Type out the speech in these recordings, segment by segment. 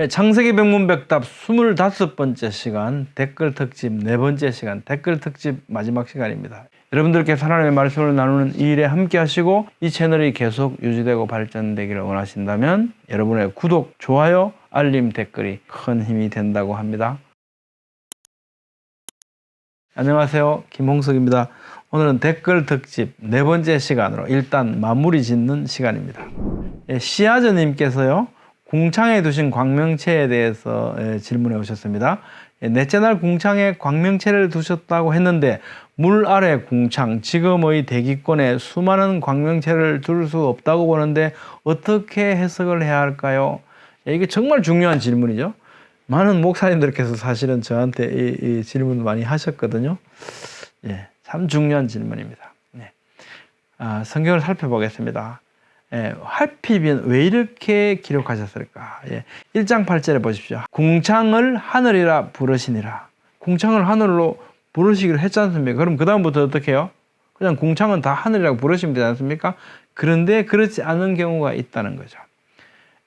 창세기 백문백답 25번째 시간 댓글 특집 4번째 시간 댓글 특집 마지막 시간입니다. 여러분들께 하나님의 말씀을 나누는 이 일에 함께 하시고 이 채널이 계속 유지되고 발전되기를 원하신다면 여러분의 구독, 좋아요, 알림, 댓글이 큰 힘이 된다고 합니다. 안녕하세요. 김홍석입니다. 오늘은 댓글 특집 4번째 시간으로 일단 마무리 짓는 시간입니다. 시아저님께서요. 궁창에 두신 광명체에 대해서 질문해 오셨습니다. 넷째 날 궁창에 광명체를 두셨다고 했는데 물 아래 궁창, 지금의 대기권에 수많은 광명체를 둘 수 없다고 보는데 어떻게 해석을 해야 할까요? 이게 정말 중요한 질문이죠. 많은 목사님들께서 사실은 저한테 이 질문을 많이 하셨거든요. 참 중요한 질문입니다. 성경을 살펴보겠습니다. 하필이면 왜 이렇게 기록하셨을까? 1장 8절에 보십시오. 궁창을 하늘이라 부르시니라. 궁창을 하늘로 부르시기로 했지 않습니까? 그럼 그 다음부터 어떻게 해요? 그냥 궁창은 다 하늘이라고 부르시면 되지 않습니까? 그런데 그렇지 않은 경우가 있다는 거죠.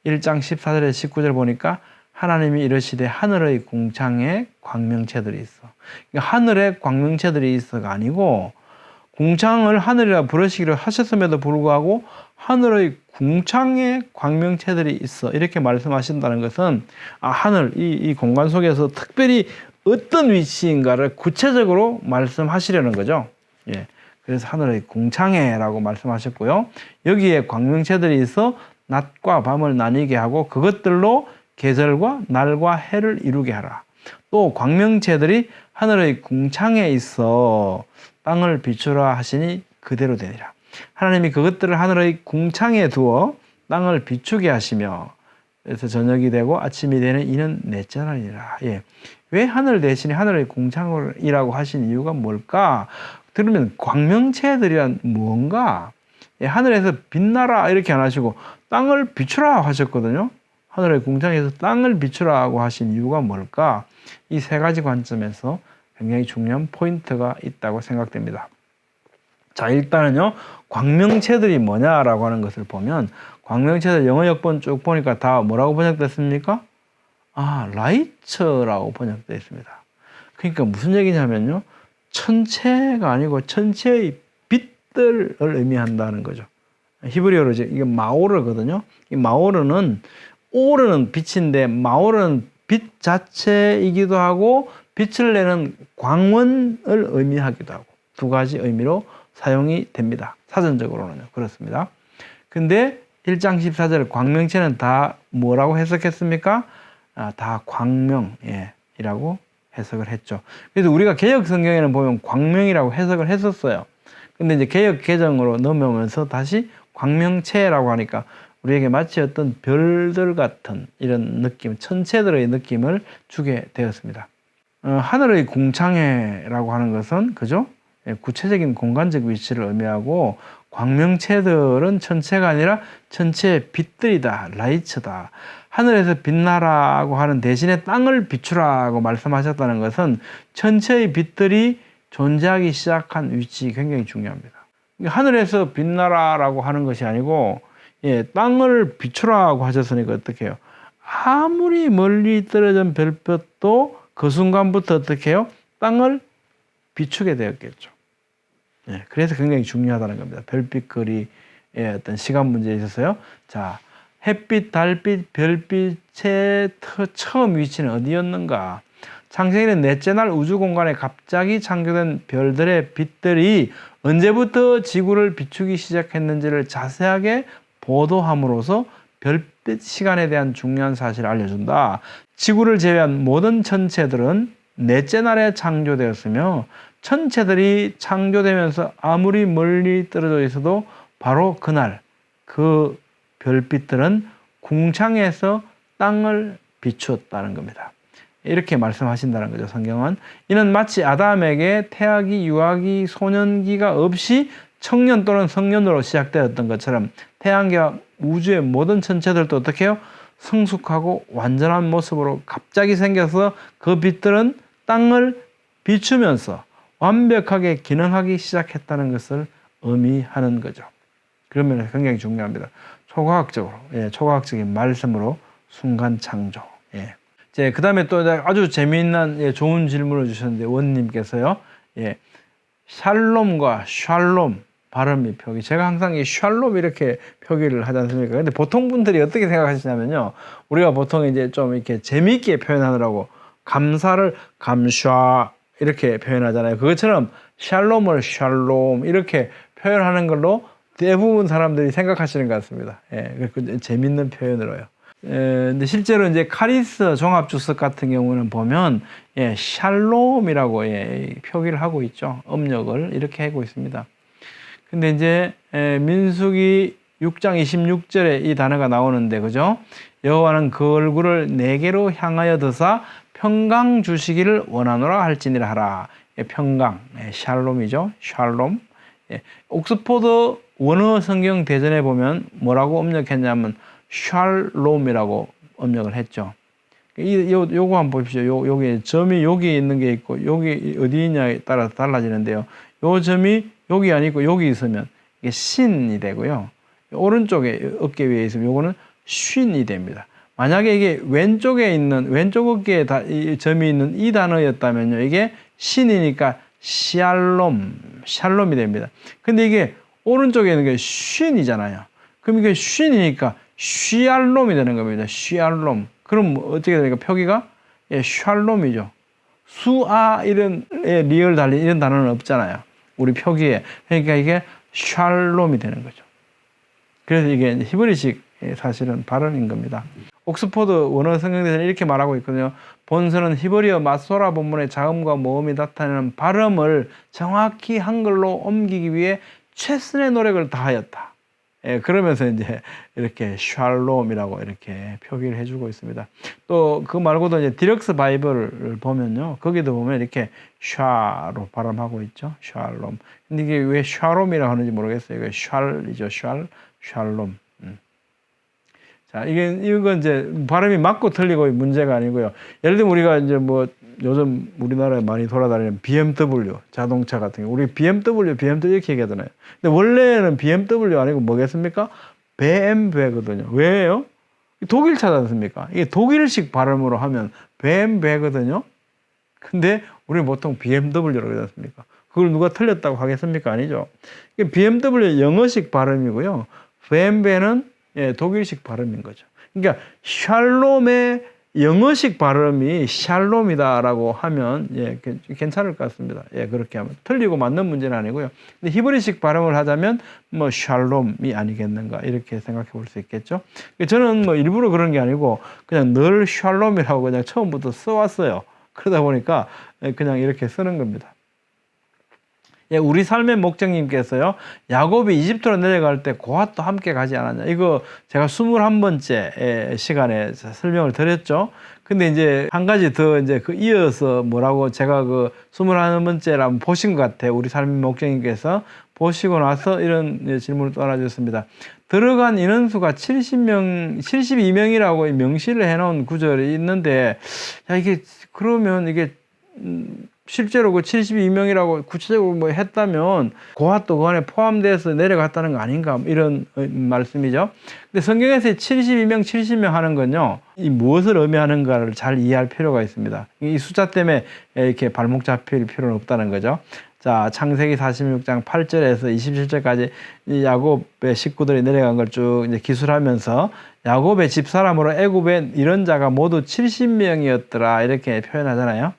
1장 14절에 19절 보니까 하나님이 이르시되 하늘의 궁창에 광명체들이 있어. 그러니까 하늘에 광명체들이 있어가 아니고 궁창을 하늘이라 부르시기로 하셨음에도 불구하고 하늘의 궁창에 광명체들이 있어 이렇게 말씀하신다는 것은 하늘 이 공간 속에서 특별히 어떤 위치인가를 구체적으로 말씀하시려는 거죠. 그래서 하늘의 궁창에라고 말씀하셨고요. 여기에 광명체들이 있어 낮과 밤을 나뉘게 하고 그것들로 계절과 날과 해를 이루게 하라. 또 광명체들이 하늘의 궁창에 있어 땅을 비추라 하시니 그대로 되니라. 하나님이 그것들을 하늘의 궁창에 두어 땅을 비추게 하시며 그래서 저녁이 되고 아침이 되는 이는 넷째 날이라. 왜 하늘 대신에 하늘의 궁창이라고 하신 이유가 뭘까? 들으면 광명체들이란 무언가? 하늘에서 빛나라 이렇게 안 하시고 땅을 비추라 하셨거든요. 하늘의 궁창에서 땅을 비추라고 하신 이유가 뭘까? 이 세 가지 관점에서 굉장히 중요한 포인트가 있다고 생각됩니다. 자, 일단은요, 광명체들이 뭐냐라고 하는 것을 보면, 광명체들 영어 역본 쭉 보니까 다 뭐라고 번역됐습니까? 라이트라고 번역되어 있습니다. 그러니까 무슨 얘기냐면요, 천체가 아니고 천체의 빛들을 의미한다는 거죠. 히브리어로 이게 마오르거든요. 이 마오르는, 오르는 빛인데, 마오르는 빛 자체이기도 하고, 빛을 내는 광원을 의미하기도 하고, 두 가지 의미로 사용이 됩니다. 사전적으로는요. 그렇습니다. 근데 1장 14절 광명체는 다 뭐라고 해석했습니까? 다 광명이라고 해석을 했죠. 그래서 우리가 개역 성경에는 보면 광명이라고 해석을 했었어요. 근데 이제 개역 개정으로 넘어오면서 다시 광명체라고 하니까 우리에게 마치 어떤 별들 같은 이런 느낌, 천체들의 느낌을 주게 되었습니다. 하늘의 궁창에라고 하는 것은 그죠? 구체적인 공간적 위치를 의미하고 광명체들은 천체가 아니라 천체의 빛들이다, 라이트다. 하늘에서 빛나라고 하는 대신에 땅을 비추라고 말씀하셨다는 것은 천체의 빛들이 존재하기 시작한 위치 굉장히 중요합니다. 하늘에서 빛나라라고 하는 것이 아니고 땅을 비추라고 하셨으니까 어떻게 해요? 아무리 멀리 떨어진 별빛도 그 순간부터 어떻게 해요? 땅을 비추게 되었겠죠. 그래서 굉장히 중요하다는 겁니다. 별빛거리의 어떤 시간 문제에 있어서요. 자, 햇빛, 달빛, 별빛의 처음 위치는 어디였는가? 창세기는 넷째 날 우주 공간에 갑자기 창조된 별들의 빛들이 언제부터 지구를 비추기 시작했는지를 자세하게 보도함으로써 별빛 시간에 대한 중요한 사실을 알려준다. 지구를 제외한 모든 천체들은 넷째 날에 창조되었으며 천체들이 창조되면서 아무리 멀리 떨어져 있어도 바로 그날 그 별빛들은 궁창에서 땅을 비추었다는 겁니다. 이렇게 말씀하신다는 거죠. 성경은. 이는 마치 아담에게 태아기, 유아기, 소년기가 없이 청년 또는 성년으로 시작되었던 것처럼 태양계와 우주의 모든 천체들도 어떻게 해요? 성숙하고 완전한 모습으로 갑자기 생겨서 그 빛들은 땅을 비추면서 완벽하게 기능하기 시작했다는 것을 의미하는 거죠. 그러면 굉장히 중요합니다. 초과학적으로, 초과학적인 말씀으로 순간 창조. 예. 그 다음에 또 아주 재미있는 좋은 질문을 주셨는데 원님께서요. 예. 샬롬과 샬롬 발음이 표기. 제가 항상 이 샬롬 이렇게 표기를 하지 않습니까? 근데 보통 분들이 어떻게 생각하시냐면요. 우리가 보통 이제 좀 이렇게 재미있게 표현하느라고 감사를 감샤 이렇게 표현하잖아요. 그것처럼 샬롬을 샬롬 이렇게 표현하는 걸로 대부분 사람들이 생각하시는 것 같습니다. 예, 재밌는 표현으로요. 근데 실제로 이제 카리스 종합주석 같은 경우는 보면 샬롬이라고 표기를 하고 있죠. 음력을 이렇게 하고 있습니다. 근데 이제 민수기 6장 26절에 이 단어가 나오는데 그죠? 여호와는 그 얼굴을 내게로 향하여 드사 평강 주시기를 원하노라 할지니라 하라. 평강, 샬롬이죠. 샬롬. 옥스포드 원어 성경 대전에 보면 뭐라고 음력했냐면 샬롬이라고 음력을 했죠. 요거 한번 보십시오. 여기 점이 여기 있는 게 있고 여기 어디 있냐에 따라서 달라지는데요. 요 점이 여기 아니고 여기 있으면 이게 신이 되고요. 오른쪽에 어깨 위에 있으면 요거는 쉰이 됩니다. 만약에 이게 왼쪽에 있는 왼쪽 어깨에 이 점이 있는 이 단어였다면요. 이게 신이니까 샬롬이 됩니다. 근데 이게 오른쪽에 있는 게 쉰이잖아요. 그럼 이게 쉰이니까 쉬알롬이 되는 겁니다. 쉬알롬. 그럼 어떻게 되니까 표기가 샬롬이죠. 수아 이런 리을 달린 이런 단어는 없잖아요. 우리 표기에. 그러니까 이게 샬롬이 되는 거죠. 그래서 이게 히브리식 사실은 발음인 겁니다. 옥스포드 원어 성경대전에 이렇게 말하고 있거든요. 본서는 히브리어 마소라 본문의 자음과 모음이 나타내는 발음을 정확히 한글로 옮기기 위해 최선의 노력을 다하였다. 그러면서 이제 이렇게 샬롬이라고 이렇게 표기를 해주고 있습니다. 또 그 말고도 이제 디럭스 바이블을 보면요. 거기도 보면 이렇게 샤로 발음하고 있죠. 샬롬. 근데 이게 왜 샬롬이라고 하는지 모르겠어요. 이게 샬이죠. 샬롬. 자, 이건 이제 발음이 맞고 틀리고 문제가 아니고요. 예를 들면 우리가 이제 뭐 요즘 우리나라에 많이 돌아다니는 BMW 자동차 같은 경우, 우리 BMW 이렇게 얘기하잖아요. 근데 원래는 BMW 아니고 뭐겠습니까? BMW거든요. 왜요? 독일차지 않습니까? 이게 독일식 발음으로 하면 BMW거든요. 근데 우리는 보통 BMW라고 그러지 않습니까? 그걸 누가 틀렸다고 하겠습니까? 아니죠. BMW 영어식 발음이고요. BMW는 독일식 발음인 거죠. 그러니까 샬롬의 영어식 발음이 샬롬이다라고 하면 괜찮을 것 같습니다. 그렇게 하면 틀리고 맞는 문제는 아니고요. 근데 히브리식 발음을 하자면 뭐 샬롬이 아니겠는가 이렇게 생각해 볼 수 있겠죠. 저는 뭐 일부러 그런 게 아니고 그냥 늘 샬롬이라고 그냥 처음부터 써왔어요. 그러다 보니까 그냥 이렇게 쓰는 겁니다. 우리 삶의 목적님께서요, 야곱이 이집트로 내려갈 때 고핫도 함께 가지 않았냐. 이거 제가 21번째 시간에 설명을 드렸죠. 근데 이제 한 가지 더 이제 이어서 뭐라고 제가 21번째라면 보신 것 같아요. 우리 삶의 목적님께서 보시고 나서 이런 질문을 또 하나 주셨습니다. 들어간 인원수가 72명이라고 명시를 해놓은 구절이 있는데, 그러면 이게, 실제로 72명이라고 구체적으로 뭐 했다면 고핫도 그 안에 포함돼서 내려갔다는 거 아닌가 이런 말씀이죠. 근데 성경에서 72명, 70명 하는 건요, 이 무엇을 의미하는가를 잘 이해할 필요가 있습니다. 이 숫자 때문에 이렇게 발목 잡힐 필요는 없다는 거죠. 자, 창세기 46장 8절에서 27절까지 이 야곱의 식구들이 내려간 걸 쭉 이제 기술하면서 야곱의 집사람으로 애굽에 이런 자가 모두 70명이었더라 이렇게 표현하잖아요.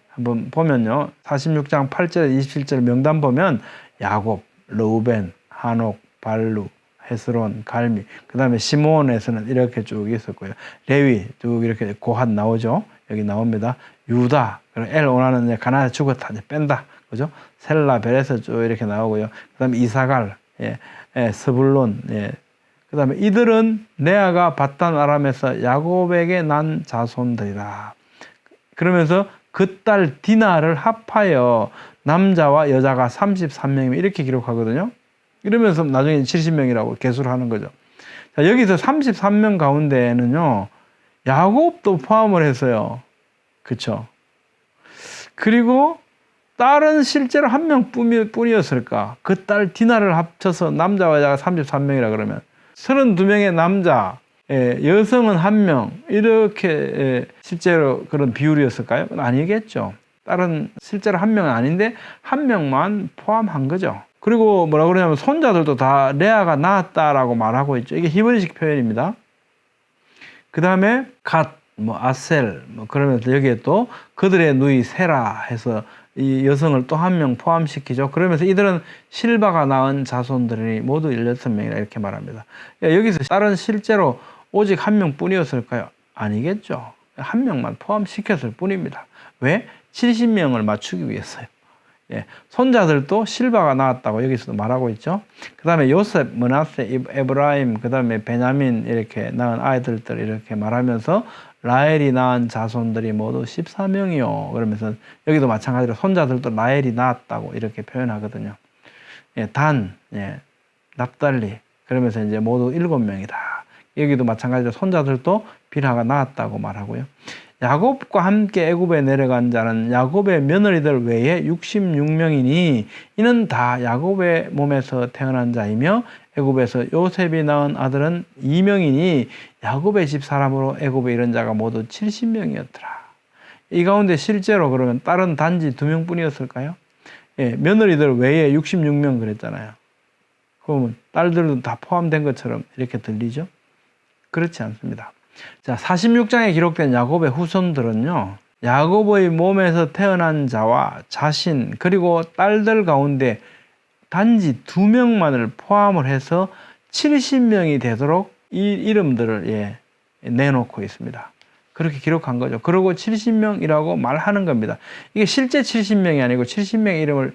한번 보면요. 46장 8절 27절 명단 보면 야곱, 르우벤, 한옥, 발루, 헤스론, 갈미, 그 다음에 시몬에서는 이렇게 쭉 있었고요. 레위 쭉 이렇게 고핫 나오죠. 여기 나옵니다. 유다, 엘 오나는 가나안에 죽었다, 이제 뺀다, 그죠? 셀라, 벨에서 쭉 이렇게 나오고요. 그 다음에 이사갈, 스불론, 그 다음에 이들은 레아가 바단 아람에서 야곱에게 난 자손들이라. 그러면서 그 딸 디나를 합하여 남자와 여자가 33명이면 이렇게 기록하거든요. 이러면서 나중에 70명이라고 개수를 하는 거죠. 자, 여기서 33명 가운데에는요, 야곱도 포함을 했어요. 그쵸? 그리고 딸은 실제로 한 명뿐이었을까? 그 딸 디나를 합쳐서 남자와 여자가 33명이라 그러면 32명의 남자, 여성은 1명 이렇게 실제로 그런 비율이었을까요? 아니겠죠. 다른 실제로 1명은 아닌데 1명만 포함한 거죠. 그리고 뭐라 그러냐면 손자들도 다 레아가 낳았다라고 말하고 있죠. 이게 히브리식 표현입니다. 그 다음에 갓, 아셀, 그러면서 여기에 또 그들의 누이 세라 해서 이 여성을 또 1명 포함시키죠. 그러면서 이들은 실바가 낳은 자손들이 모두 16명이라 이렇게 말합니다. 여기서 딸은 실제로 오직 1명 뿐이었을까요? 아니겠죠. 1명만 포함시켰을 뿐입니다. 왜? 70명을 맞추기 위해서요. 손자들도 실바가 낳았다고 여기서도 말하고 있죠. 그 다음에 요셉, 므낫세, 에브라임, 그 다음에 베냐민 이렇게 낳은 아이들들 이렇게 말하면서 라헬이 낳은 자손들이 모두 14명이요. 그러면서 여기도 마찬가지로 손자들도 라헬이 낳았다고 이렇게 표현하거든요. 단, 납달리 그러면서 이제 모두 7명이다. 여기도 마찬가지로 손자들도 빌하가 낳았다고 말하고요. 야곱과 함께 애굽에 내려간 자는 야곱의 며느리들 외에 66명이니 이는 다 야곱의 몸에서 태어난 자이며 애굽에서 요셉이 낳은 아들은 2명이니 야곱의 집 사람으로 애굽에 이른 자가 모두 70명이었더라. 이 가운데 실제로 그러면 딸은 단지 2명뿐이었을까요? 며느리들 외에 66명 그랬잖아요. 그러면 딸들도 다 포함된 것처럼 이렇게 들리죠? 그렇지 않습니다. 자, 46장에 기록된 야곱의 후손들은요, 야곱의 몸에서 태어난 자와 자신 그리고 딸들 가운데 단지 2명만을 포함을 해서 70명이 되도록 이 이름들을 내놓고 있습니다. 그렇게 기록한 거죠. 그리고 70명이라고 말하는 겁니다. 이게 실제 70명이 아니고 70명의 이름을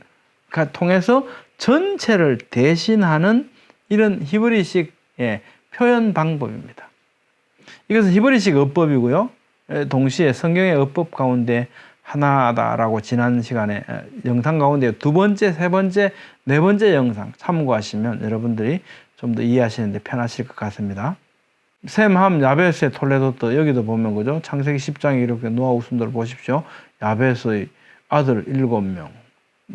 통해서 전체를 대신하는 이런 히브리식 표현 방법입니다. 이것은 히브리식 어법이고요. 동시에 성경의 어법 가운데 하나다라고 지난 시간에 영상 가운데 2번째, 3번째, 4번째 영상 참고하시면 여러분들이 좀 더 이해하시는데 편하실 것 같습니다. 셈, 함, 야벳의 톨레도트 여기도 보면 그죠? 창세기 10장에 이렇게 노아 후손들을 보십시오. 야벳의 아들 7명.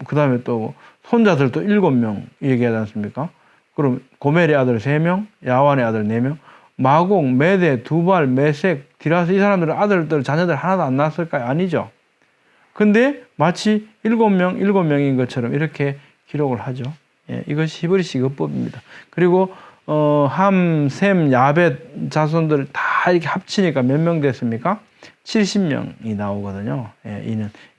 그 다음에 또 손자들도 7명 얘기하지 않습니까? 그럼 고멜의 아들 3명, 야완의 아들 4명, 마공, 메대, 두발, 메색, 디라스 이 사람들은 아들들, 자녀들 하나도 안 낳았을까요? 아니죠. 근데 마치 7명인 것처럼 이렇게 기록을 하죠. 이것이 히브리식 어법입니다. 그리고 함, 셈, 야벳 자손들 다 이렇게 합치니까 몇 명 됐습니까? 70명이 나오거든요.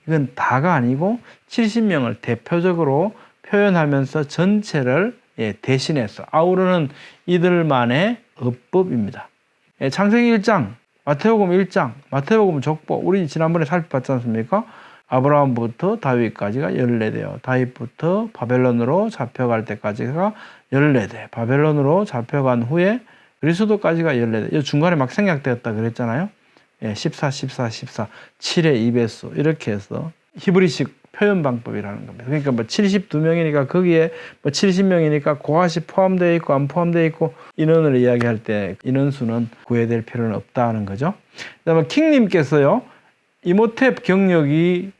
이건 다가 아니고 70명을 대표적으로 표현하면서 전체를 대신해서 아우르는 이들만의 어법입니다. 창세기 1장, 마태복음 1장, 마태복음 족보 우리 지난번에 살펴봤지 않습니까? 아브라함부터 다윗까지가 14대요. 다윗부터 바벨론으로 잡혀갈 때까지가 14대. 바벨론으로 잡혀간 후에 그리스도까지가 14대. 이 중간에 막 생략되었다 그랬잖아요. 14, 14, 14, 7의 2배수 이렇게 해서 히브리식 표현 방법이라는 겁니다. 그러니까 72명이니까 거기에 70명이니까 고아시 포함되어 있고 안 포함되어 있고 인원을 이야기할 때 인원수는 구해될 필요는 없다는 거죠. 그다음에 킹님께서요. 이모탭 경력이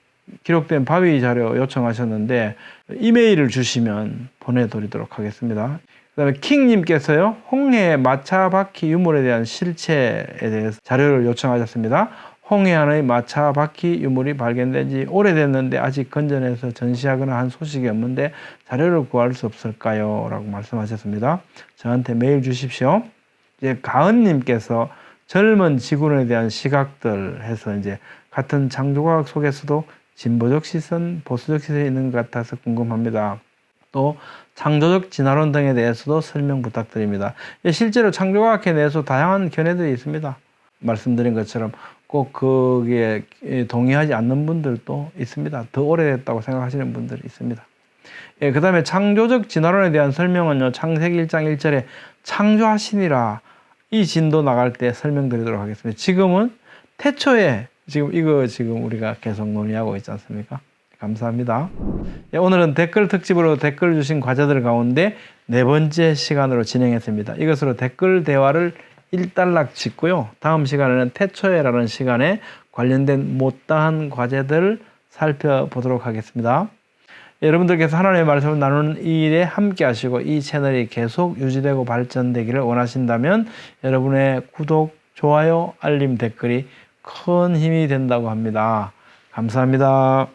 기록된 바위 자료 요청하셨는데 이메일을 주시면 보내드리도록 하겠습니다. 그 다음에 킹님께서요. 홍해의 마차바퀴 유물에 대한 실체에 대해서 자료를 요청하셨습니다. 홍해 안의 마차바퀴 유물이 발견된 지 오래됐는데 아직 건전해서 전시하거나 한 소식이 없는데 자료를 구할 수 없을까요? 라고 말씀하셨습니다. 저한테 메일 주십시오. 이제 가은님께서 젊은 지구론에 대한 시각들 해서 이제 같은 창조과학 속에서도 진보적 시선, 보수적 시선이 있는 것 같아서 궁금합니다. 또 창조적 진화론 등에 대해서도 설명 부탁드립니다. 실제로 창조과학에 대해서 다양한 견해들이 있습니다. 말씀드린 것처럼 꼭 거기에 동의하지 않는 분들도 있습니다. 더 오래됐다고 생각하시는 분들이 있습니다. 그 다음에 창조적 진화론에 대한 설명은요. 창세기 1장 1절에 창조하시니라 이 진도 나갈 때 설명드리도록 하겠습니다. 지금은 태초에 지금 우리가 계속 논의하고 있지 않습니까? 감사합니다. 오늘은 댓글 특집으로 댓글 주신 과제들 가운데 4번째 시간으로 진행했습니다. 이것으로 댓글 대화를 일단락 짓고요. 다음 시간에는 태초에라는 시간에 관련된 못다한 과제들 살펴보도록 하겠습니다. 여러분들께서 하나님의 말씀을 나누는 이 일에 함께 하시고 이 채널이 계속 유지되고 발전되기를 원하신다면 여러분의 구독, 좋아요, 알림, 댓글이 큰 힘이 된다고 합니다. 감사합니다.